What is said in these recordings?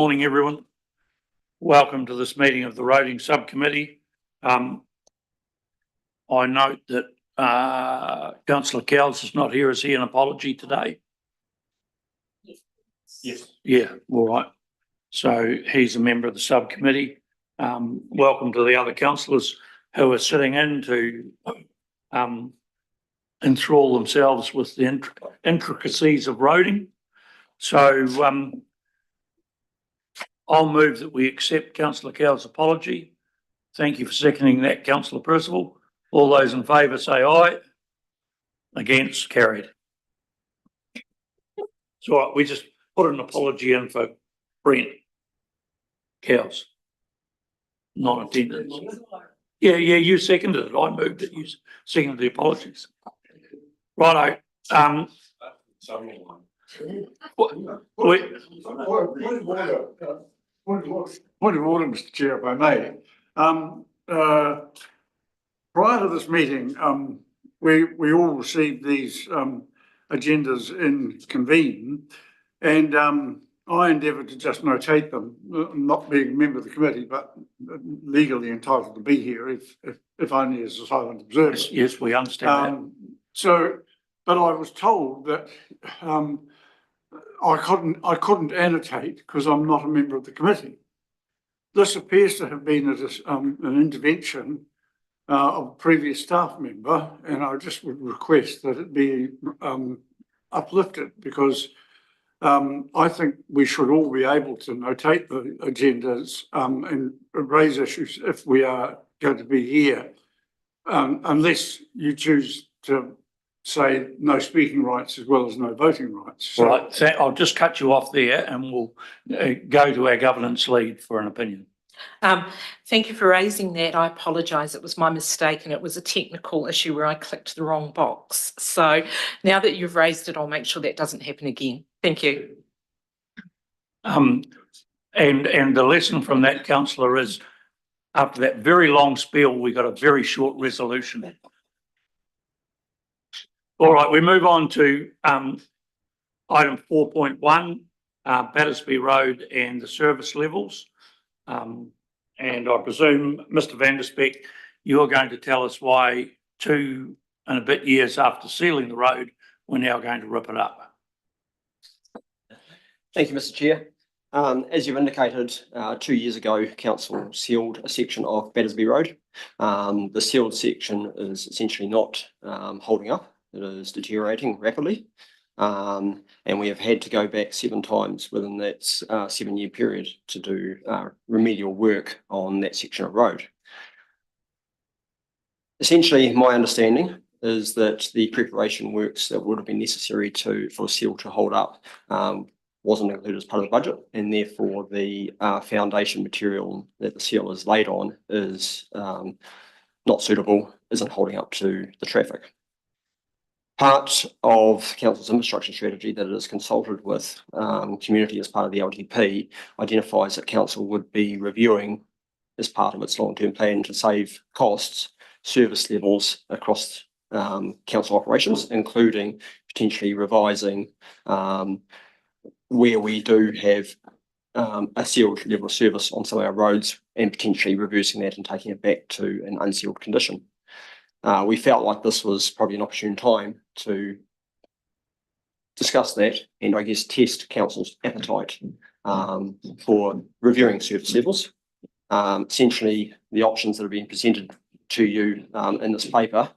Morning, everyone. Welcome to this meeting of the Roading Subcommittee. I note that Councillor Cowles is not here. Is he an apology today? Yes. Yeah, all right. So he's a member of the subcommittee. Welcome to the other councillors who are sitting in to enthrall themselves with the intricacies of roading. So I'll move that we accept Councillor Cowles' apology. Thank you for seconding that, Councillor Percival. All those in favour say aye. Against, carried. It's all right, we just put an apology in for Brent Cowles, non-attendance. Yeah, you seconded it. I moved it. You seconded the apologies. Righto. Point of order, Mr. Chair, if I may. Prior to this meeting, we all received these agendas in convene, and I endeavoured to just notate them, not being a member of the committee, but legally entitled to be here, if only as a silent observer. Yes, we understand that. But I was told that I couldn't annotate because I'm not a member of the committee. This appears to have been an intervention of a previous staff member, and I just would request that it be uplifted, because I think we should all be able to notate the agendas and raise issues if we are going to be here, unless you choose to say no speaking rights as well as no voting rights. So, right, I'll just cut you off there and we'll go to our governance lead for an opinion. Thank you for raising that. I apologise. It was my mistake and it was a technical issue where I clicked the wrong box. So now that you've raised it, I'll make sure that doesn't happen again. Thank you. And the lesson from that, councillor, is after that very long spiel, we got a very short resolution. All right, we move on to item 4.1, Battersby Road and the service levels. And I presume, Mr. Van der Spek, you're going to tell us why 2 and a bit years after sealing the road, we're now going to rip it up. Thank you, Mr. Chair. As you've indicated, 2 years ago, Council sealed a section of Battersby Road. The sealed section is essentially not holding up. It is deteriorating rapidly. And we have had to go back 7 times within that 7-year period to do remedial work on that section of road. Essentially, my understanding is that the preparation works that would have been necessary for seal to hold up wasn't included as part of the budget, and therefore the foundation material that the seal is laid on is not suitable, isn't holding up to the traffic. Part of Council's infrastructure strategy that it is consulted with community as part of the LTP identifies that Council would be reviewing, as part of its long-term plan to save costs, service levels across Council operations, including potentially revising where we do have a sealed level of service on some of our roads and potentially reversing that and taking it back to an unsealed condition. We felt like this was probably an opportune time to discuss that and I guess test Council's appetite for reviewing service levels. Essentially, the options that are being presented to you in this paper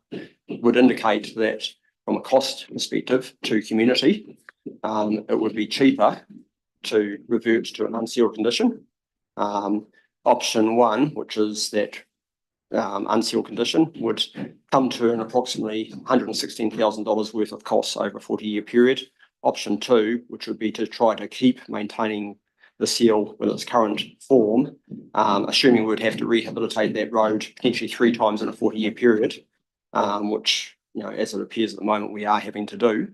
would indicate that from a cost perspective to community, it would be cheaper to revert to an unsealed condition. Option 1, which is that unsealed condition, would come to an approximately $116,000 worth of costs over a 40-year period. Option 2, which would be to try to keep maintaining the seal with its current form, assuming we'd have to rehabilitate that road potentially 3 times in a 40-year period, which, as it appears at the moment, we are having to do,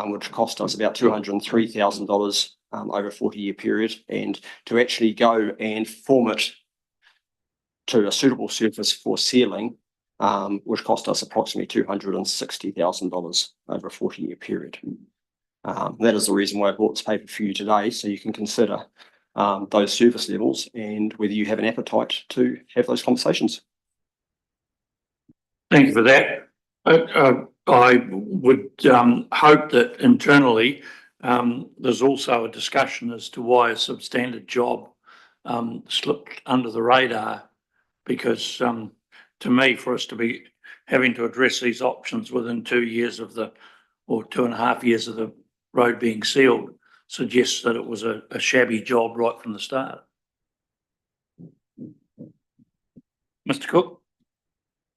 which cost us about $203,000 over a 40-year period, and to actually go and form it to a suitable surface for sealing, which cost us approximately $260,000 over a 40-year period. That is the reason why I brought this paper for you today, so you can consider those service levels and whether you have an appetite to have those conversations. Thank you for that. I would hope that internally there's also a discussion as to why a substandard job slipped under the radar, because to me, for us to be having to address these options within 2 years of the, or 2.5 years of the road being sealed, suggests that it was a shabby job right from the start. Mr. Cook?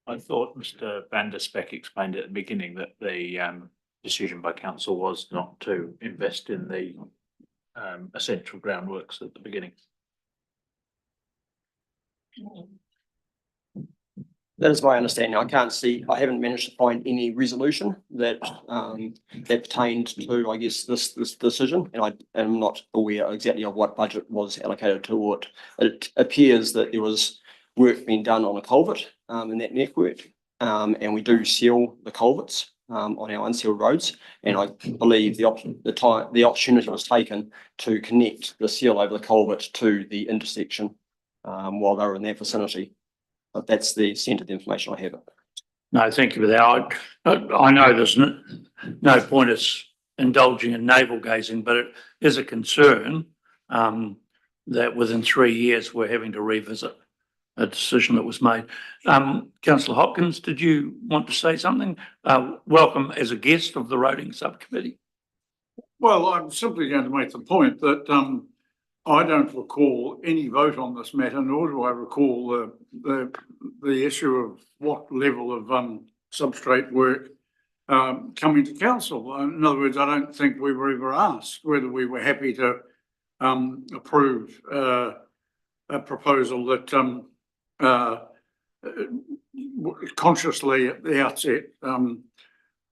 I thought Mr. Van der Spek explained at the beginning that the decision by council was not to invest in the essential groundworks at the beginning. That is my understanding. I haven't managed to find any resolution that that pertained to, I guess, this decision, and I am not aware exactly of what budget was allocated to it. It appears that there was work being done on a culvert in that network, and we do seal the culverts on our unsealed roads, and I believe the opportunity was taken to connect the seal over the culvert to the intersection while they were in that vicinity. But that's the extent of the information I have. No, thank you for that. I know there's no point us indulging in navel gazing, but it is a concern that within 3 years we're having to revisit a decision that was made. Councillor Hopkins, did you want to say something? Welcome as a guest of the roading subcommittee. Well, I'm simply going to make the point that I don't recall any vote on this matter, nor do I recall the issue of what level of substrate work coming to council. In other words, I don't think we were ever asked whether we were happy to approve a proposal that consciously at the outset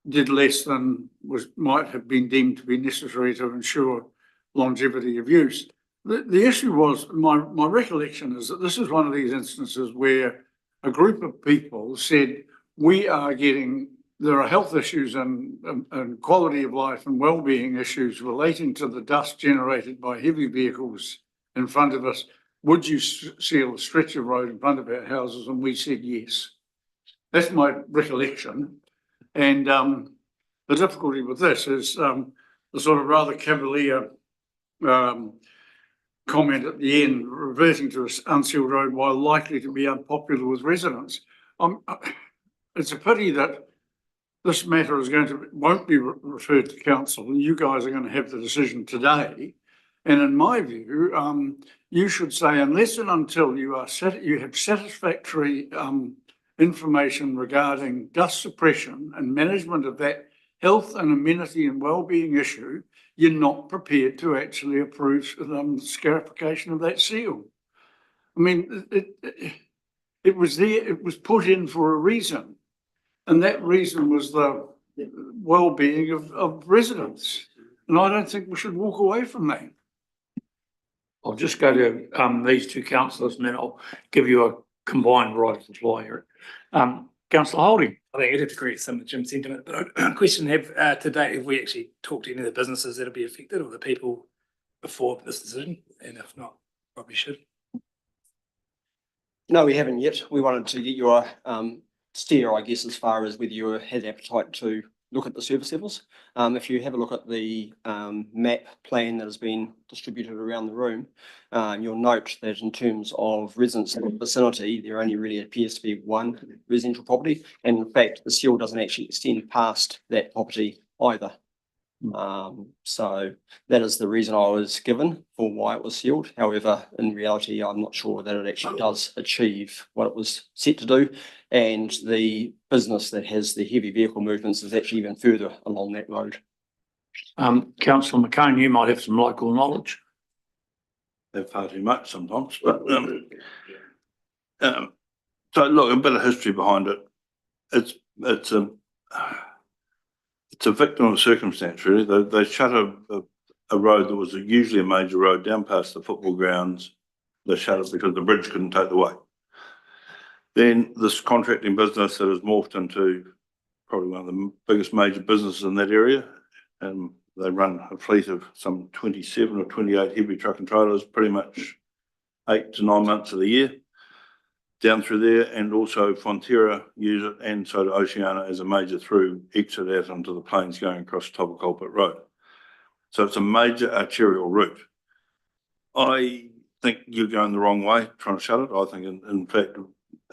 did less than might have been deemed to be necessary to ensure longevity of use. The issue was, my recollection is that this is one of these instances where a group of people said, there are health issues and quality of life and well-being issues relating to the dust generated by heavy vehicles in front of us. Would you seal a stretch of road in front of our houses? And we said yes. That's my recollection. And the difficulty with this is the sort of rather cavalier comment at the end, reverting to an unsealed road while likely to be unpopular with residents. It's a pity that this matter won't be referred to council, and you guys are going to have the decision today. And in my view, you should say, unless and until you have satisfactory information regarding dust suppression and management of that health and amenity and well-being issue, you're not prepared to actually approve the scarification of that seal. I mean, it was there, it was put in for a reason, and that reason was the well-being of residents. And I don't think we should walk away from that. I'll just go to these two councillors and then I'll give you a combined right of the floor here. Councillor Holding. I think I'd have to agree with some of Jim's sentiment, but a question to date, have we actually talked to any of the businesses that'll be affected or the people before this decision? And if not, probably should. No, we haven't yet. We wanted to get your steer, I guess, as far as whether you had appetite to look at the service levels. If you have a look at the map plan that has been distributed around the room, you'll note that in terms of residents in the vicinity, there only really appears to be one residential property. And in fact, the seal doesn't actually extend past that property either. So that is the reason I was given for why it was sealed. However, in reality, I'm not sure that it actually does achieve what it was set to do. And the business that has the heavy vehicle movements is actually even further along that road. Councillor McCone, you might have some local knowledge. They're far too much sometimes, but so look, a bit of history behind it. It's a victim of circumstance, really. They shut a road that was usually a major road down past the football grounds. They shut it because the bridge couldn't take the weight. Then this contracting business that has morphed into probably one of the biggest major businesses in that area, They run a fleet of some 27 or 28 heavy truck and trailers, pretty much 8 to 9 months of the year down through there, and also Fonterra use it, and so do Oceana as a major through exit out onto the plains going across top of Coalpit Road. So it's a major arterial route. I think you're going the wrong way trying to shut it. I think in fact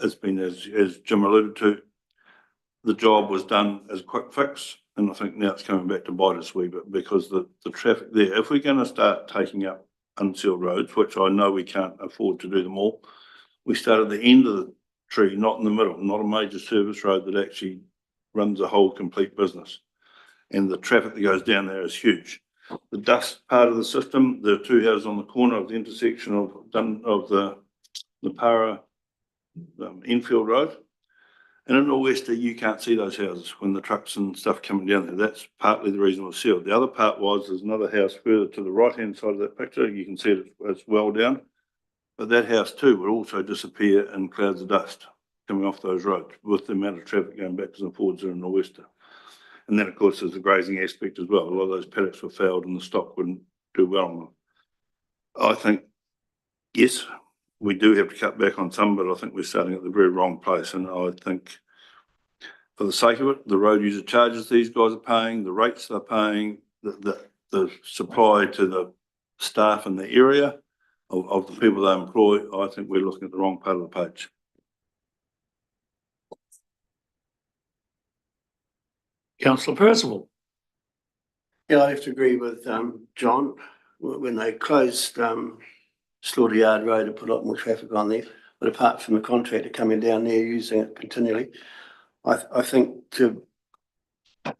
it's been, as Jim alluded to, the job was done as a quick fix, and I think now it's coming back to bite us a wee bit because the traffic there, if we're going to start taking up unsealed roads, which I know we can't afford to do them all, we start at the end of the tree, not in the middle, not a major service road that actually runs a whole complete business. And the traffic that goes down there is huge. The dust part of the system, there are 2 houses on the corner of the intersection of the Para Enfield Road. And in Norwester, you can't see those houses when the trucks and stuff coming down there. That's partly the reason it was sealed. The other part was there's another house further to the right-hand side of that picture. You can see it as well down. But that house too would also disappear in clouds of dust coming off those roads with the amount of traffic going backwards and forwards there in Norwester. And then, of course, there's the grazing aspect as well. A lot of those paddocks were fouled and the stock wouldn't do well on them. I think, yes, we do have to cut back on some, but I think we're starting at the very wrong place. And I think for the sake of it, the road user charges these guys are paying, the rates they're paying, the supply to the staff in the area of the people they employ, I think we're looking at the wrong part of the page. Councillor Percival. Yeah, I have to agree with John. When they closed Slaughter Road and put a lot more traffic on there, but apart from the contractor coming down there using it continually, I think to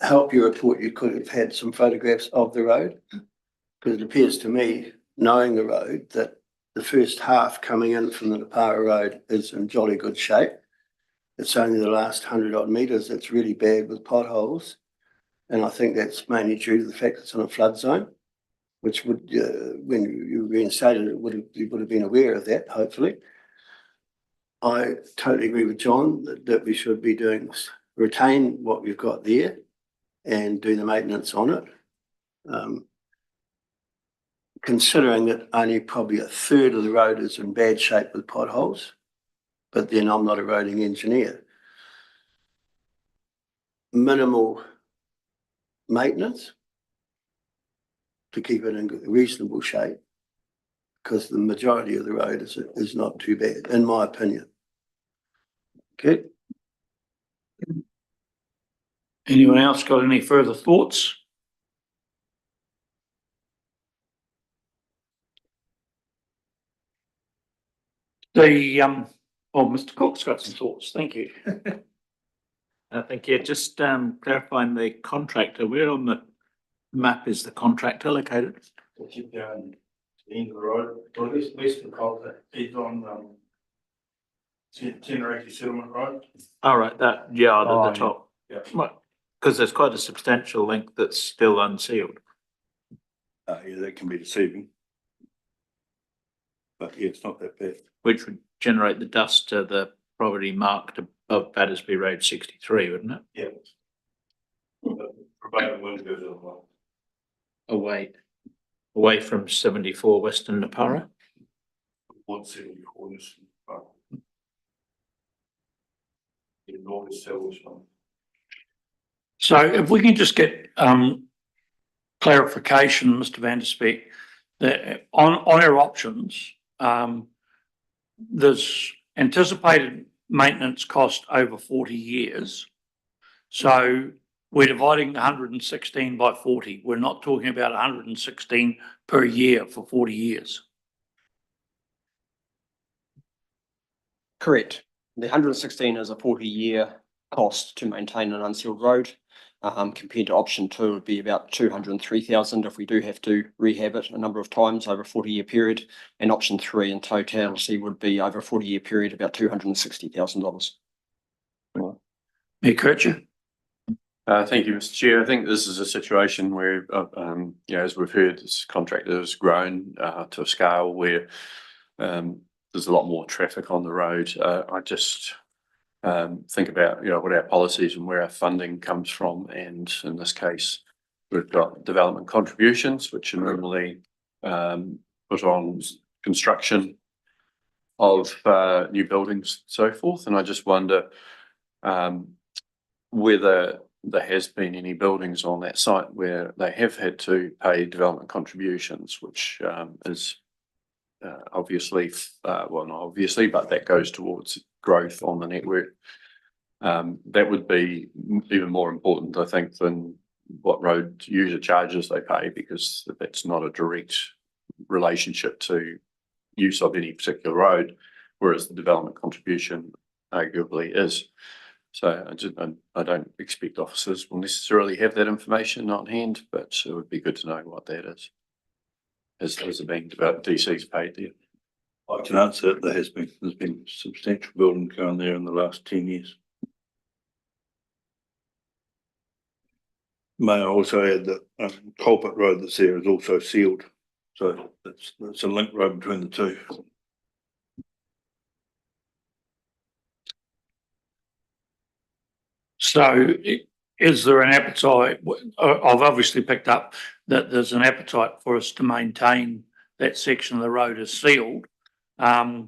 help your report, you could have had some photographs of the road, because it appears to me, knowing the road, that the first half coming in from the Napara Road is in jolly good shape. It's only the last 100 odd metres that's really bad with potholes. And I think that's mainly due to the fact it's in a flood zone, which would, when you reinstated it, you would have been aware of that, hopefully. I totally agree with John that we should be doing this, retain what we've got there and do the maintenance on it. Considering that only probably a third of the road is in bad shape with potholes, but then I'm not a roading engineer. Minimal maintenance to keep it in reasonable shape, because the majority of the road is not too bad, in my opinion. Okay. Anyone else got any further thoughts? Mr. Cook's got some thoughts. Thank you. Thank you. Just clarifying the contractor, where on the map is the contractor located? Keep down the end of the road, or at least west of Coalpit. It's on Teneriffe Settlement Road. All right, that yard Oh, at the top. Yeah. Because there's quite a substantial link that's still unsealed. Yeah, that can be deceiving. But yeah, it's not that bad. Which would generate the dust to the property marked above Battersby Road 63, wouldn't it? Yeah. Provided wind goes on well. Away from 74 Western Napara. 170 corners. Enormous cells. So if we can just get clarification, Mr. Van der Spek, that on our options, there's anticipated maintenance cost over 40 years. So we're dividing 116 by 40. We're not talking about 116 per year for 40 years. Correct. The 116 is a 40-year cost to maintain an unsealed road. Compared to option 2 would be about 203,000 if we do have to rehab it a number of times over a 40-year period, and option 3 in totality would be over a 40-year period about $260,000. Mayor Kircher? Thank you, Mr. Chair. I think this is a situation where, as we've heard, this contractor has grown to a scale where there's a lot more traffic on the road. I just think about what our policies and where our funding comes from, and in this case, we've got development contributions, which are normally put on construction of new buildings, so forth. And I just wonder whether there has been any buildings on that site where they have had to pay development contributions, which is obviously, well, not obviously, but that goes towards growth on the network. That would be even more important, I think, than what road user charges they pay, because that's not a direct relationship to use of any particular road, whereas the development contribution arguably is. So I don't expect officers will necessarily have that information on hand, but it would be good to know what that is. Has it been about DC's paid there? I can answer it. There's been substantial building going there in the last 10 years. May I also add that Culprit Road that's there is also sealed. So that's a link road between the two. So is there an appetite? I've obviously picked up that there's an appetite for us to maintain that section of the road as sealed. But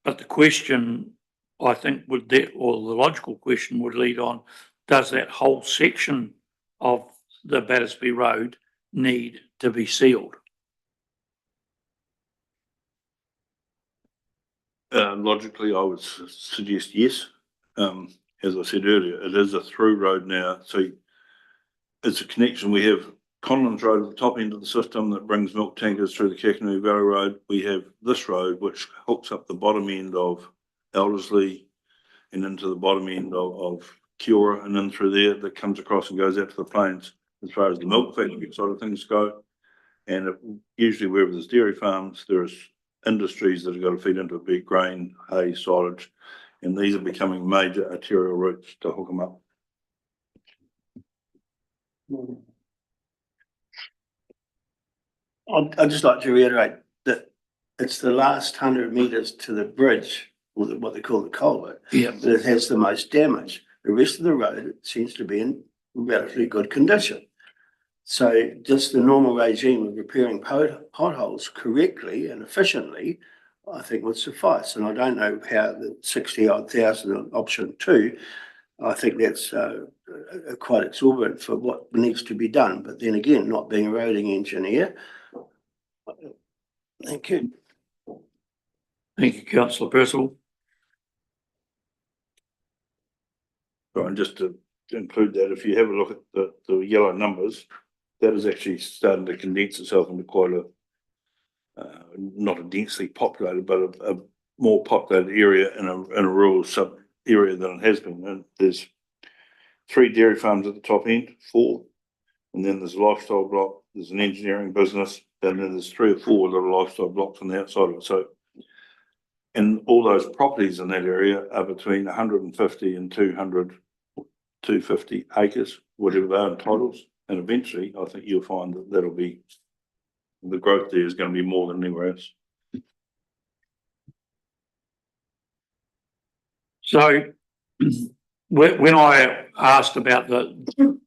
the question, I think, or the logical question would lead on, does that whole section of the Battersby Road need to be sealed? Logically, I would suggest yes. As I said earlier, it is a through road now. So it's a connection. We have Conlins Road at the top end of the system that brings milk tankers through the Kakanui Valley Road. We have this road, which hooks up the bottom end of Elderslie and into the bottom end of Kiora and in through there, that comes across and goes out to the plains as far as the milk factory side of things go. And usually wherever there's dairy farms, there's industries that have got to feed into a big grain, hay, silage, and these are becoming major arterial routes to hook them up. I'd just like to reiterate that it's the last 100 metres to the bridge, or what they call the culvert, that it has the most damage. The rest of the road seems to be in relatively good condition. So just the normal regime of repairing potholes correctly and efficiently, I think would suffice. And I don't know how the 60-odd thousand on option 2, I think that's quite exorbitant for what needs to be done. But then again, not being a roading engineer. Thank you. Thank you, Councillor Percival. And just to include that, if you have a look at the yellow numbers, that is actually starting to condense itself into quite a, not a densely populated, but a more populated area in a rural sub area than it has been. And there's 3 dairy farms at the top end, 4, and then there's a lifestyle block, there's an engineering business, and then there's 3 or 4 little lifestyle blocks on the outside of it. So, and all those properties in that area are between 150 and 200, 250 acres, whatever they are in titles. And eventually, I think you'll find that that'll be, the growth there is going to be more than anywhere else. So when I asked about the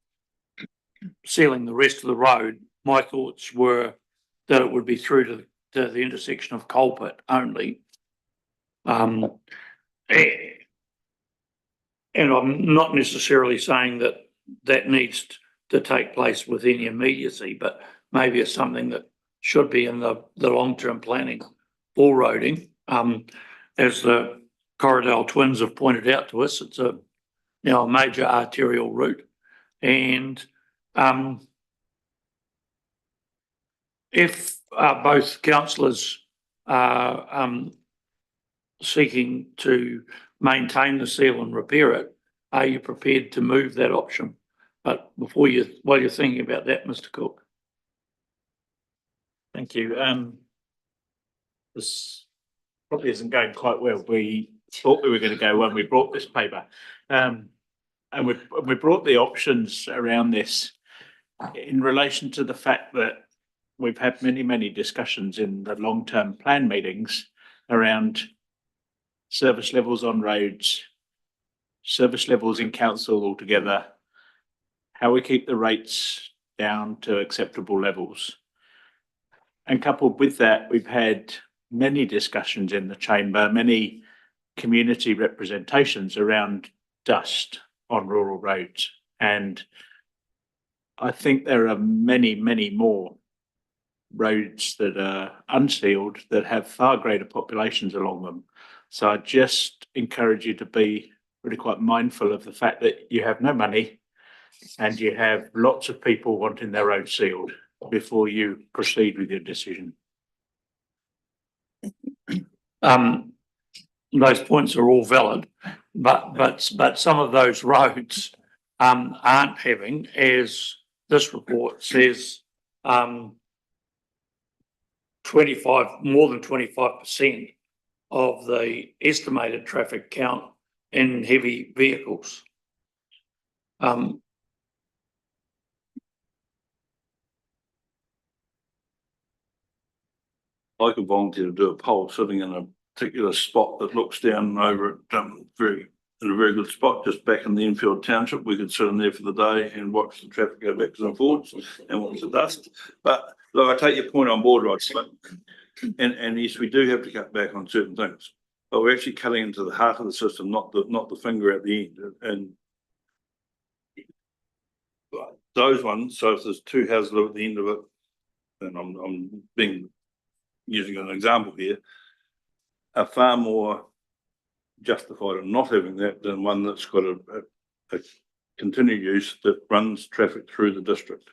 sealing the rest of the road, my thoughts were that it would be through to the intersection of Culprit only. And I'm not necessarily saying that that needs to take place with any immediacy, but maybe it's something that should be in the long-term planning for roading. As the Corriedale twins have pointed out to us, it's a major arterial route, and if both councillors are seeking to maintain the seal and repair it, are you prepared to move that option? But while you're thinking about that, Mr. Cook. Thank you. This probably isn't going quite well. We thought we were going to go when we brought this paper. And we brought the options around this in relation to the fact that we've had many discussions in the long-term plan meetings around service levels on roads, service levels in council altogether, how we keep the rates down to acceptable levels. And coupled with that, we've had many discussions in the chamber, many community representations around dust on rural roads. And I think there are many, many more roads that are unsealed that have far greater populations along them. So I just encourage you to be really quite mindful of the fact that you have no money and you have lots of people wanting their roads sealed before you proceed with your decision. Those points are all valid, but some of those roads aren't having, as this report says, 25, more than 25% of the estimated traffic count in heavy vehicles. I could volunteer to do a poll sitting in a particular spot that looks down over at in a very good spot, just back in the Enfield Township. We could sit in there for the day and watch the traffic go backwards and forwards and watch the dust. But look, I take your point on board, right? And yes, we do have to cut back on certain things, but we're actually cutting into the heart of the system, not the finger at the end. And those ones, so if there's two houses at the end of it, and I'm using an example here, are far more justified in not having that than one that's got a continued use that runs traffic through the district,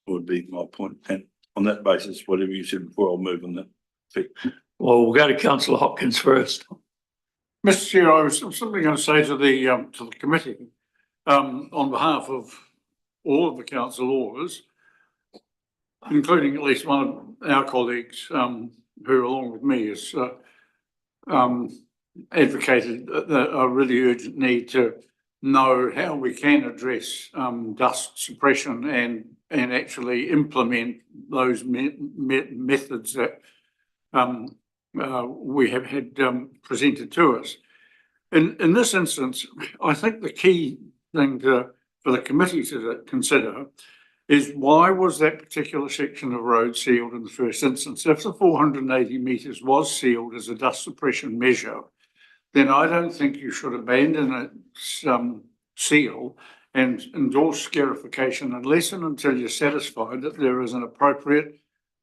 would be my point. And on that basis, whatever you said before, I'll move on that effect. Well, we'll go to Councillor Hopkins first. Mr. Chair, I was simply going to say to the committee, on behalf of all of the council orders, including at least one of our colleagues, who along with me has advocated a really urgent need to know how we can address dust suppression and actually implement those methods that we have had presented to us. In this instance, I think the key thing for the committee to consider is why was that particular section of road sealed in the first instance? If the 480 metres was sealed as a dust suppression measure, then I don't think you should abandon its seal and endorse scarification unless and until you're satisfied that there is an appropriate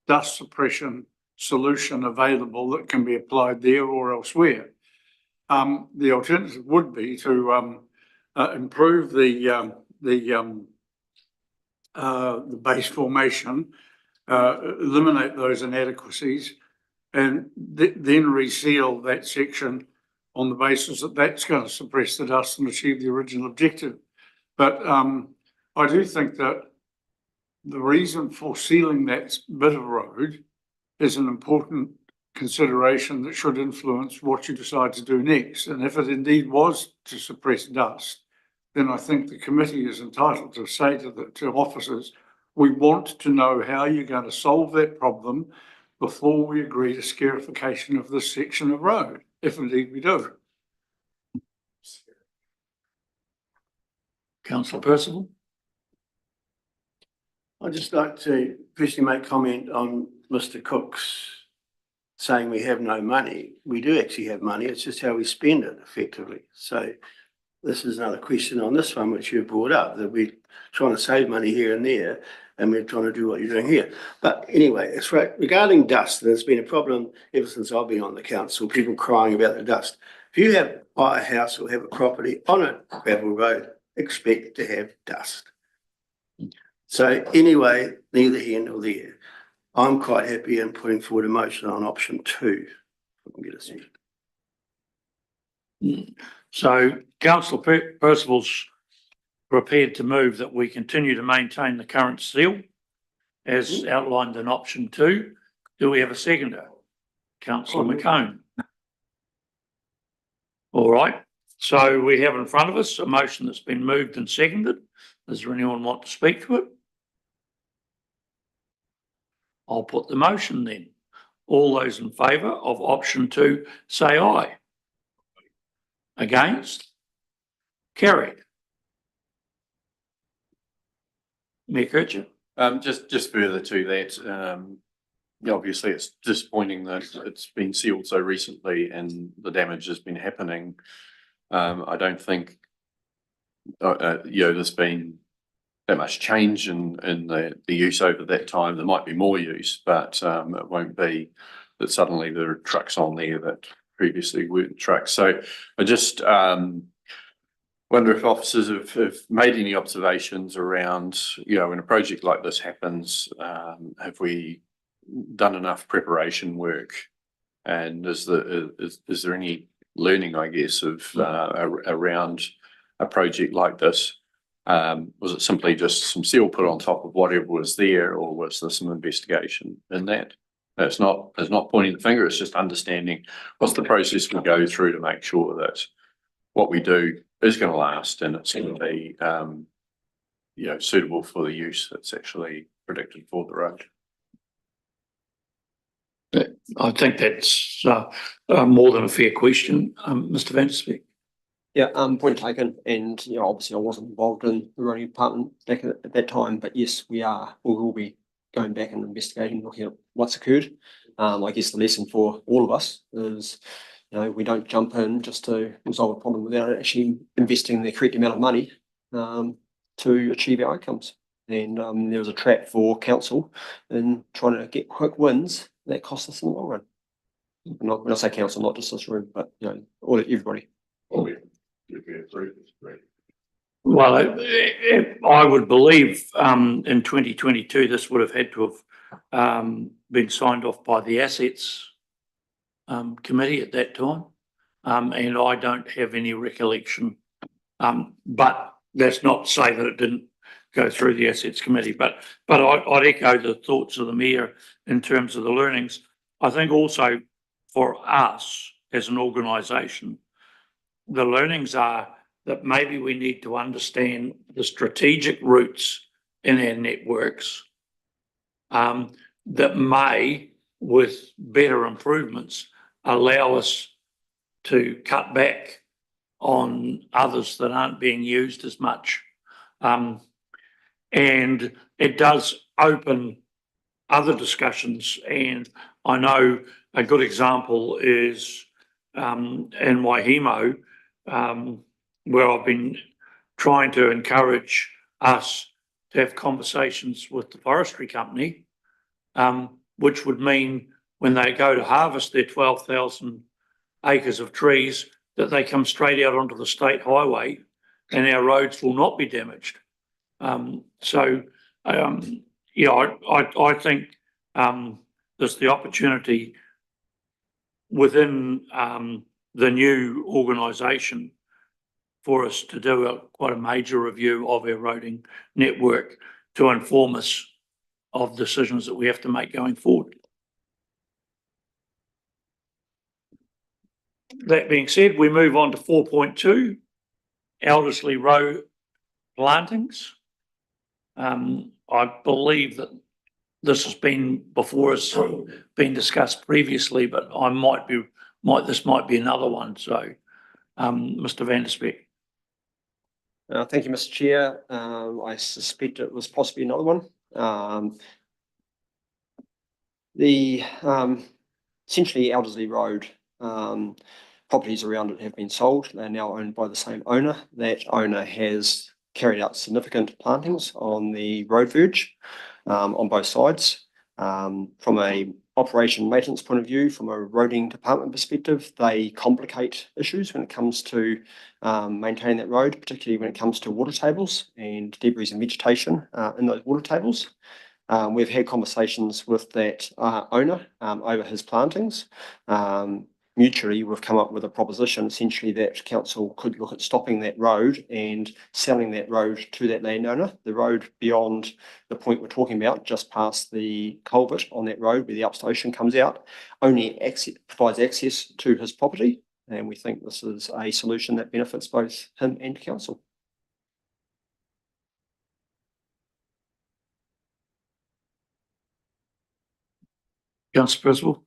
dust suppression solution available that can be applied there or elsewhere. The alternative would be to improve the base formation, eliminate those inadequacies, and then reseal that section on the basis that that's going to suppress the dust and achieve the original objective. But I do think that the reason for sealing that bit of road is an important consideration that should influence what you decide to do next. And if it indeed was to suppress dust, then I think the committee is entitled to say to officers, we want to know how you're going to solve that problem before we agree to scarification of this section of road, if indeed we do. Councillor Percival. I'd just like to firstly make comment on Mr. Cook's saying we have no money. We do actually have money, it's just how we spend it effectively. So this is another question on this one which you brought up, that we're trying to save money here and there and we're trying to do what you're doing here. But anyway, it's right regarding dust, and it's been a problem ever since I've been on the council, people crying about the dust. If you buy a house or have a property on a gravel road, expect to have dust. So anyway, neither here nor there. I'm quite happy in putting forward a motion on option 2. So Councillor Percival's prepared to move that we continue to maintain the current seal as outlined in option 2. Do we have a seconder? Councillor McCone. All right. So we have in front of us a motion that's been moved and seconded. Does there anyone want to speak to it? I'll put the motion then. All those in favour of option 2, say aye. Against? Carried. Mayor Kircher. Just further to that, obviously it's disappointing that it's been sealed so recently and the damage has been happening. I don't think, there's been that much change in the use over that time. There might be more use, but it won't be that suddenly there are trucks on there that previously weren't trucks. So I just wonder if officers have made any observations around, when a project like this happens, have we done enough preparation work? And is there any learning, I guess, of around a project like this? Was it simply just some seal put on top of whatever was there, or was there some investigation in that? It's not pointing the finger, it's just understanding what's the process we go through to make sure that what we do is going to last and it's going to be, suitable for the use that's actually predicted for the road. I think that's more than a fair question, Mr. Van der Spek. Yeah, point taken. And, obviously I wasn't involved in the roading department back at that time, but yes, we will be going back and investigating, looking at what's occurred. I guess the lesson for all of us is, we don't jump in just to resolve a problem without actually investing the correct amount of money to achieve our outcomes. And there was a trap for council in trying to get quick wins that cost us in the long run. When I say council, not just this room, but everybody. Well, I would believe in 2022 this would have had to have been signed off by the assets committee at that time, and I don't have any recollection. But that's not to say that it didn't go through the assets committee. But I'd echo the thoughts of the mayor in terms of the learnings. I think also for us as an organisation, the learnings are that maybe we need to understand the strategic routes in our networks that may, with better improvements, allow us to cut back on others that aren't being used as much. And it does open other discussions. And I know a good example is in Waihemo, where I've been trying to encourage us to have conversations with the forestry company, which would mean when they go to harvest their 12,000 acres of trees, that they come straight out onto the state highway and our roads will not be damaged. I think there's the opportunity within the new organisation for us to do quite a major review of our roading network to inform us of decisions that we have to make going forward. That being said, we move on to 4.2, Elderslie Road plantings. I believe that this has been before us, been discussed previously, but this might be another one. So, Mr. Van der Spek. Thank you, Mr. Chair. I suspect it was possibly another one. Essentially Elderslie Road, properties around it have been sold. They're now owned by the same owner. That owner has carried out significant plantings on the road verge on both sides. From a operation maintenance point of view, from a roading department perspective, they complicate issues when it comes to maintaining that road, particularly when it comes to water tables and debris and vegetation in those water tables. We've had conversations with that owner over his plantings. Mutually, we've come up with a proposition essentially that council could look at stopping that road and selling that road to that landowner. The road beyond the point we're talking about, just past the culvert on that road where the Upst Ocean comes out, only provides access to his property. And we think this is a solution that benefits both him and council. Councillor Percival.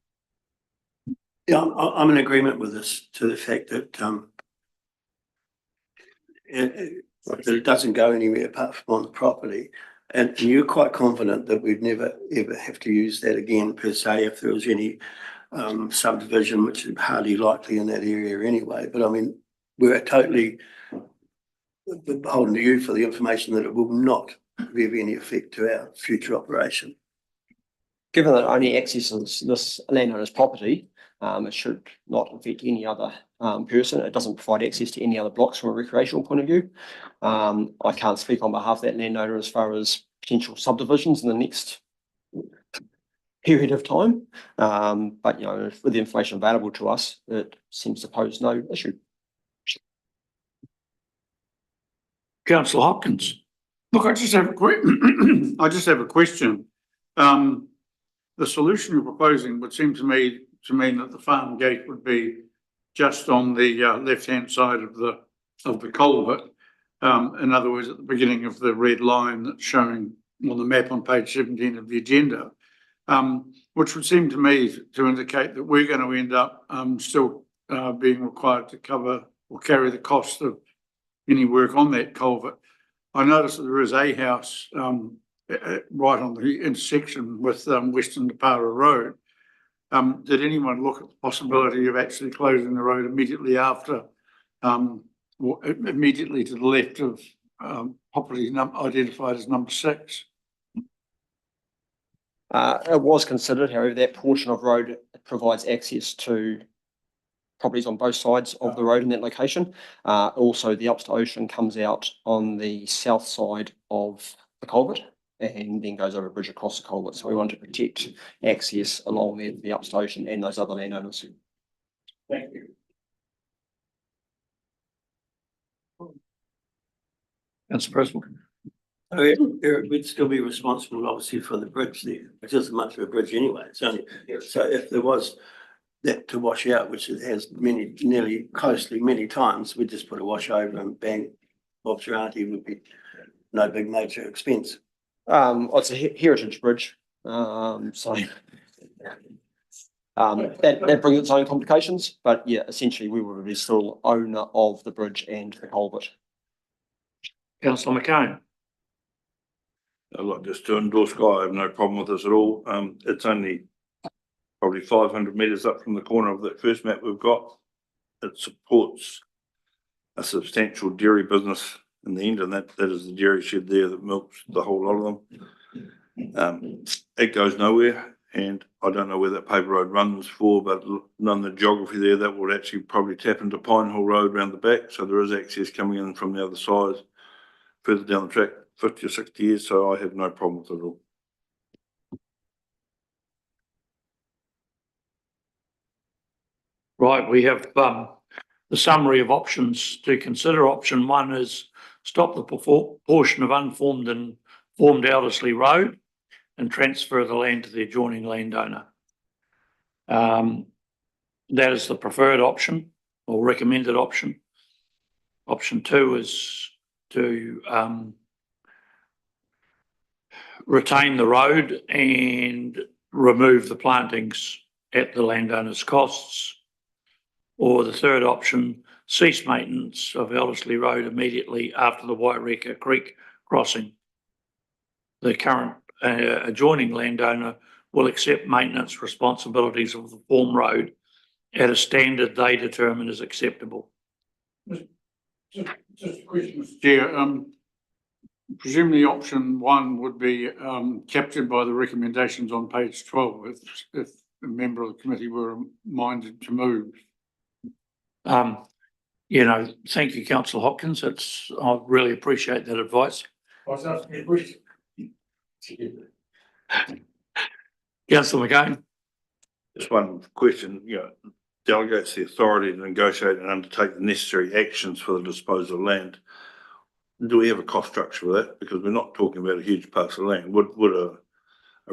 Yeah, I'm in agreement with this, to the fact that it doesn't go anywhere apart from on the property. And you're quite confident that we'd never, ever have to use that again per se if there was any subdivision, which is hardly likely in that area anyway. But I mean, we're totally beholden to you for the information that it will not have any effect to our future operation. Given that it only accesses this landowner's property, it should not affect any other person. It doesn't provide access to any other blocks from a recreational point of view. I can't speak on behalf of that landowner as far as potential subdivisions in the next period of time. But, you know, with the information available to us, it seems to pose no issue. Councillor Hopkins. Look, I just have a question. The solution you're proposing would seem to me to mean that the farm gate would be just on the left-hand side of the culvert. In other words, at the beginning of the red line that's showing on the map on page 17 of the agenda, which would seem to me to indicate that we're going to end up still being required to cover or carry the cost of any work on that culvert. I noticed that there is a house right on the intersection with Western Depara Road. Did anyone look at the possibility of actually closing the road immediately after, or immediately to the left of property identified as number 6? It was considered, however, that portion of road provides access to properties on both sides of the road in that location. Also, the Ups to Ocean comes out on the south side of the culvert and then goes over a bridge across the culvert. So we want to protect access along the Ups to Ocean and those other landowners. Thank you. Councillor President. We'd still be responsible, obviously, for the bridge there, which isn't much of a bridge anyway. It's only, so if there was that to wash out, which it has nearly closely many times, we'd just put a wash over and bang, Bob's your auntie, would be no big major expense. It's a heritage bridge, so that brings its own complications. But yeah, essentially, we will be still owner of the bridge and the culvert. Councillor McCone. I'd like just to endorse Guy. I have no problem with this at all. It's only probably 500 metres up from the corner of that first map we've got. It supports a substantial dairy business in the end, and that is the dairy shed there that milks the whole lot of them. It goes nowhere, and I don't know where that paper road runs for, but none of the geography there, that would actually probably tap into Pine Hill Road around the back, so there is access coming in from the other side further down the track, 50 or 60 years, so I have no problem with it at all. Right, we have the summary of options to consider. Option 1 is stop the portion of unformed and formed Elderslie Road and transfer the land to the adjoining landowner. That is the preferred option or recommended option. Option 2 is to retain the road and remove the plantings at the landowner's costs. Or the third option, cease maintenance of Elderslie Road immediately after the Waireka Creek crossing. The current adjoining landowner will accept maintenance responsibilities of the formed road at a standard they determine is acceptable. Just a question, Mr. Chair. Presumably option 1 would be captured by the recommendations on page 12 if a member of the committee were minded to move. You know, thank you, Councillor Hopkins. I really appreciate that advice. I was asking a question. Councillor McCone. Just one question, delegates the authority to negotiate and undertake the necessary actions for the disposal of land. Do we have a cost structure for that? Because we're not talking about a huge parcel of land. Would a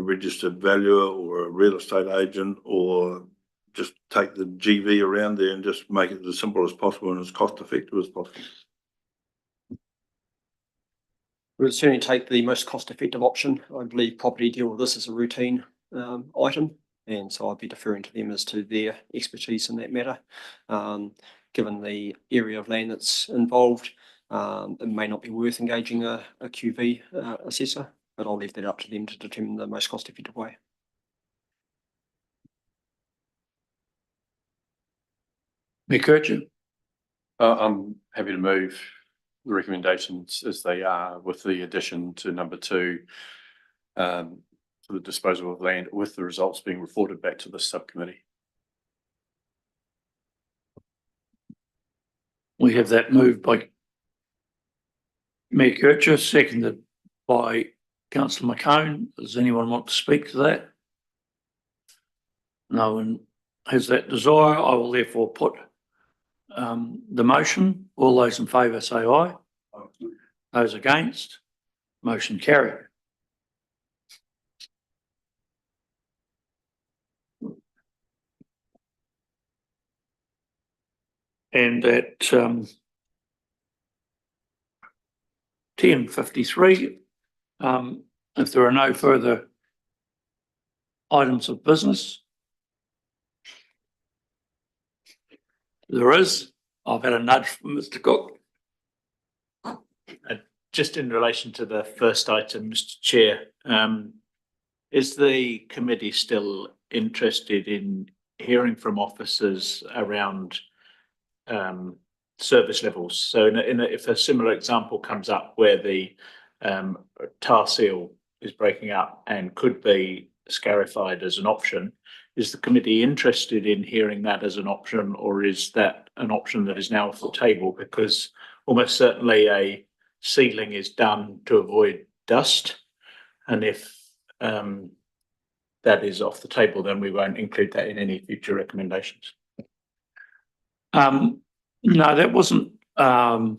registered valuer or a real estate agent or just take the GV around there and just make it as simple as possible and as cost effective as possible? We would certainly take the most cost effective option. I believe property deal with this as a routine item, and so I'd be deferring to them as to their expertise in that matter. Given the area of land that's involved, it may not be worth engaging a QV assessor. but I'll leave that up to them to determine the most cost effective way. Mayor Kircher? I'm happy to move the recommendations as they are with the addition to number 2, for the disposal of land with the results being reported back to the subcommittee. We have that moved by Mayor Kircher, seconded by Councillor McCone. Does anyone want to speak to that? No one has that desire. I will therefore put the motion. All those in favour say aye. Those against, motion carried. And at 10:53, if there are no further items of business, there is. I've had a nudge from Mr. Cook. Just in relation to the first item, Mr. Chair, is the committee still interested in hearing from officers around service levels? So if a similar example comes up where the tar seal is breaking up and could be scarified as an option, is the committee interested in hearing that as an option, or is that an option that is now off the table? Because almost certainly a sealing is done to avoid dust, and if that is off the table, then we won't include that in any future recommendations. No, that wasn't, or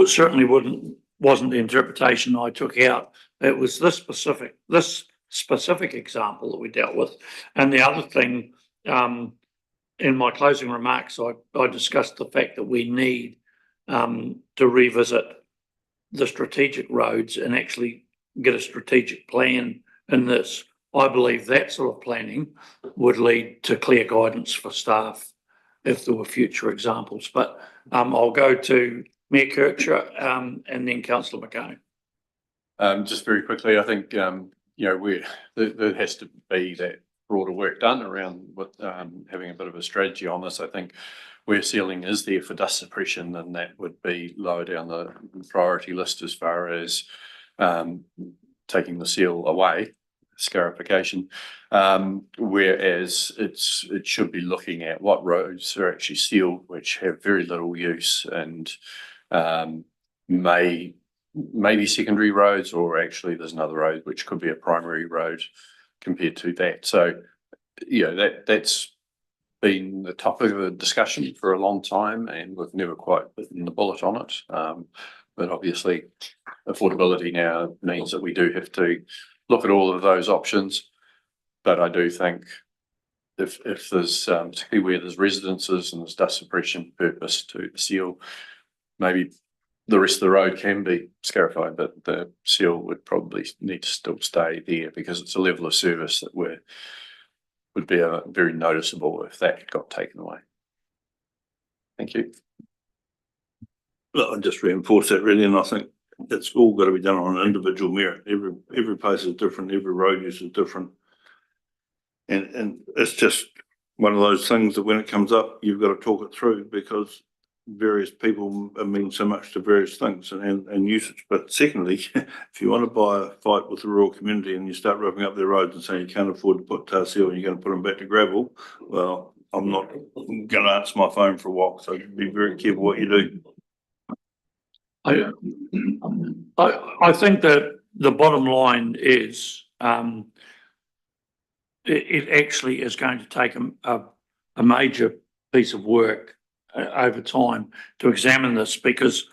certainly wasn't the interpretation I took out. It was this specific example that we dealt with. And the other thing, in my closing remarks, I discussed the fact that we need to revisit the strategic roads and actually get a strategic plan in this. I believe that sort of planning would lead to clear guidance for staff if there were future examples. But I'll go to Mayor Kircher and then Councillor McCone. Just very quickly, I think, there has to be that broader work done around with having a bit of a strategy on this. I think where sealing is there for dust suppression, then that would be lower down the priority list as far as taking the seal away, scarification. Whereas it should be looking at what roads are actually sealed, which have very little use and maybe secondary roads, or actually there's another road which could be a primary road compared to that. So, that's been the topic of a discussion for a long time, and we've never quite bitten the bullet on it. But obviously, affordability now means that we do have to look at all of those options. But I do think if there's particularly where there's residences and there's dust suppression purpose to seal, maybe the rest of the road can be scarified, but the seal would probably need to still stay there because it's a level of service that would be very noticeable if that got taken away. Thank you. Look, I'll just reinforce that really, and I think it's all got to be done on an individual merit. Every place is different, every road use is different. And it's just one of those things that when it comes up, you've got to talk it through, because various people mean so much to various things and usage. But secondly, if you want to buy a fight with the rural community and you start ripping up their roads and saying you can't afford to put tar seal and you're going to put them back to gravel, well, I'm not going to answer my phone for a while. So be very careful what you do. I think that the bottom line is it actually is going to take a major piece of work over time to examine this, because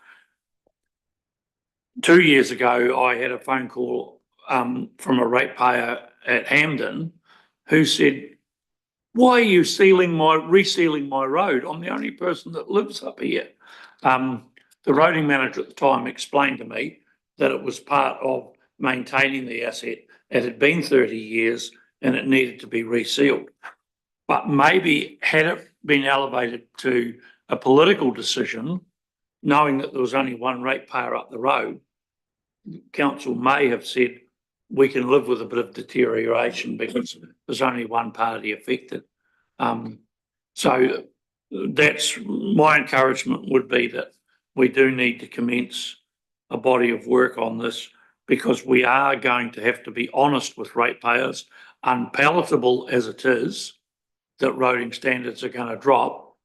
2 years ago I had a phone call from a ratepayer at Hampden who said, "Why are you resealing my road? I'm the only person that lives up here." The roading manager at the time explained to me that it was part of maintaining the asset. It had been 30 years and it needed to be resealed. But maybe had it been elevated to a political decision, knowing that there was only one ratepayer up the road, council may have said, we can live with a bit of deterioration because there's only one party affected. So that's my encouragement would be that we do need to commence a body of work on this, because we are going to have to be honest with ratepayers, unpalatable as it is, that roading standards are going to drop.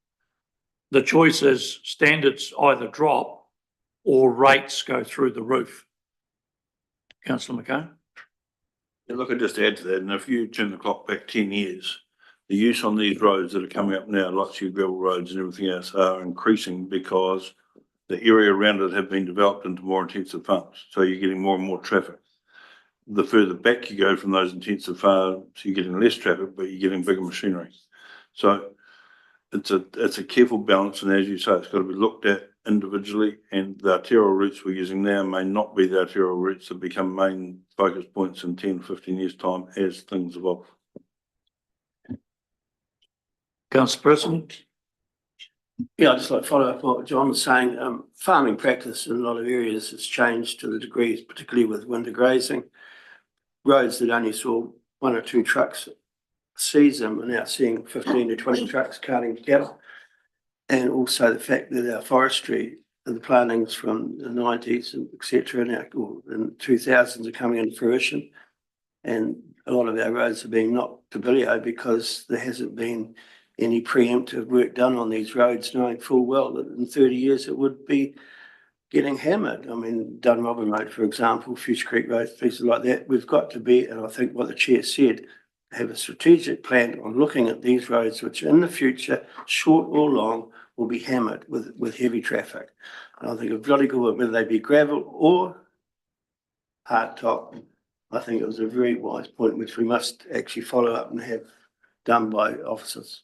The choice is standards either drop or rates go through the roof. Councillor McCone? Yeah, look, I just add to that, and if you turn the clock back 10 years, the use on these roads that are coming up now, like your gravel roads and everything else, are increasing because the area around it have been developed into more intensive farms. So you're getting more and more traffic. The further back you go from those intensive farms, you're getting less traffic, but you're getting bigger machinery. So it's a careful balance, and as you say, it's got to be looked at individually, and the arterial routes we're using now may not be the arterial routes that become main focus points in 10, 15 years' time as things evolve. Councillor President? Yeah, I'd just like to follow up what John was saying. Farming practice in a lot of areas has changed to the degrees, particularly with winter grazing. Roads that only saw 1 or 2 trucks a season are now seeing 15 to 20 trucks carting cattle. And also the fact that our forestry and the plantings from the 90s and et cetera now, or in the 2000s are coming into fruition. And a lot of our roads are being knocked to bilio because there hasn't been any preemptive work done on these roads, knowing full well that in 30 years it would be getting hammered. I mean, Dunrobin Road, for example, Future Creek Road, pieces like that. We've got to be, and I think what the chair said, have a strategic plan on looking at these roads, which in the future, short or long, will be hammered with heavy traffic. And I think a really good one, whether they be gravel or hard top, I think it was a very wise point, which we must actually follow up and have done by officers.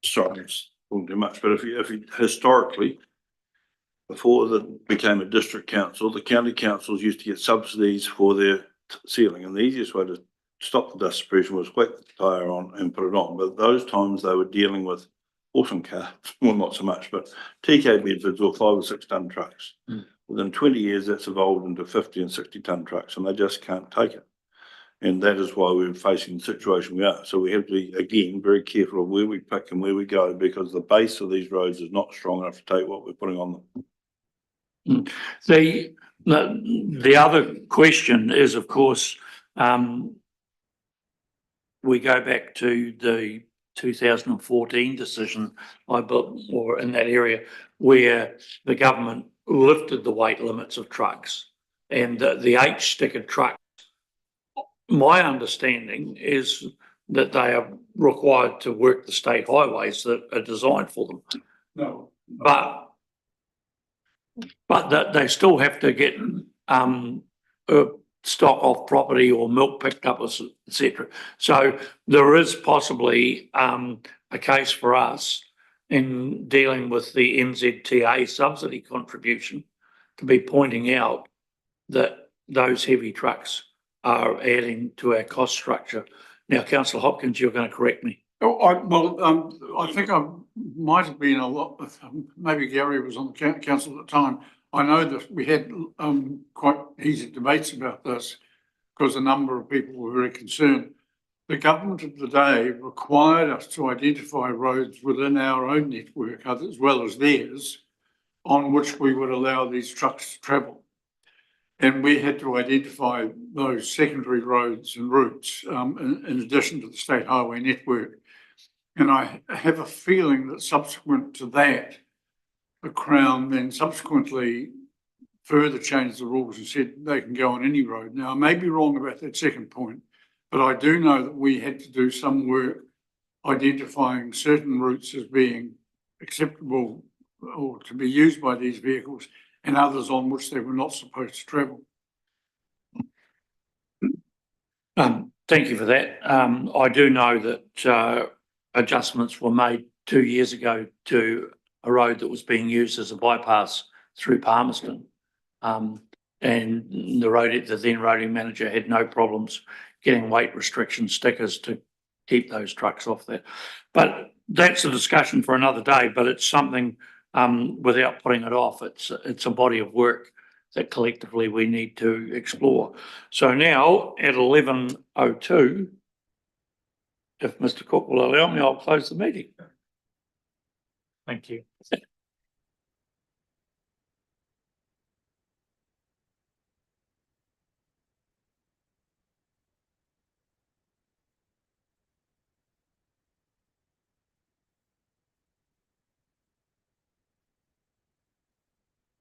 Sorry, I'm talking too much, but if you historically, before it became a district council, the county councils used to get subsidies for their sealing, and the easiest way to stop the dust suppression was whack the tyre on and put it on. But those times they were dealing with awesome cars, well, not so much, but TK Bedfords or 5 or 6 ton trucks. Within 20 years, that's evolved into 50 and 60 ton trucks, and they just can't take it. And that is why we're facing the situation we are. So we have to be, again, very careful of where we pick and where we go, because the base of these roads is not strong enough to take what we're putting on them. The other question is, of course, we go back to the 2014 decision, or in that area, where the government lifted the weight limits of trucks, and the H-sticker trucks. My understanding is that they are required to work the state highways that are designed for them. No. But that they still have to get stock off property or milk picked up, etc. So there is possibly a case for us in dealing with the NZTA subsidy contribution to be pointing out that those heavy trucks are adding to our cost structure. Now, Councillor Hopkins, you're going to correct me. I think I might have been a lot, maybe Gary was on the council at the time. I know that we had quite heated debates about this because a number of people were very concerned. The government of the day required us to identify roads within our own network, as well as theirs, on which we would allow these trucks to travel. And we had to identify those secondary roads and routes in addition to the state highway network. And I have a feeling that subsequent to that, the Crown then subsequently further changed the rules and said they can go on any road. Now, I may be wrong about that second point, but I do know that we had to do some work identifying certain routes as being acceptable or to be used by these vehicles, and others on which they were not supposed to travel. Thank you for that. I do know that adjustments were made 2 years ago to a road that was being used as a bypass through Palmerston. And the then roading manager had no problems getting weight restriction stickers to keep those trucks off there. But that's a discussion for another day, but it's something without putting it off. It's a body of work that collectively we need to explore. So now at 11:02, if Mr. Cook will allow me, I'll close the meeting. Thank you.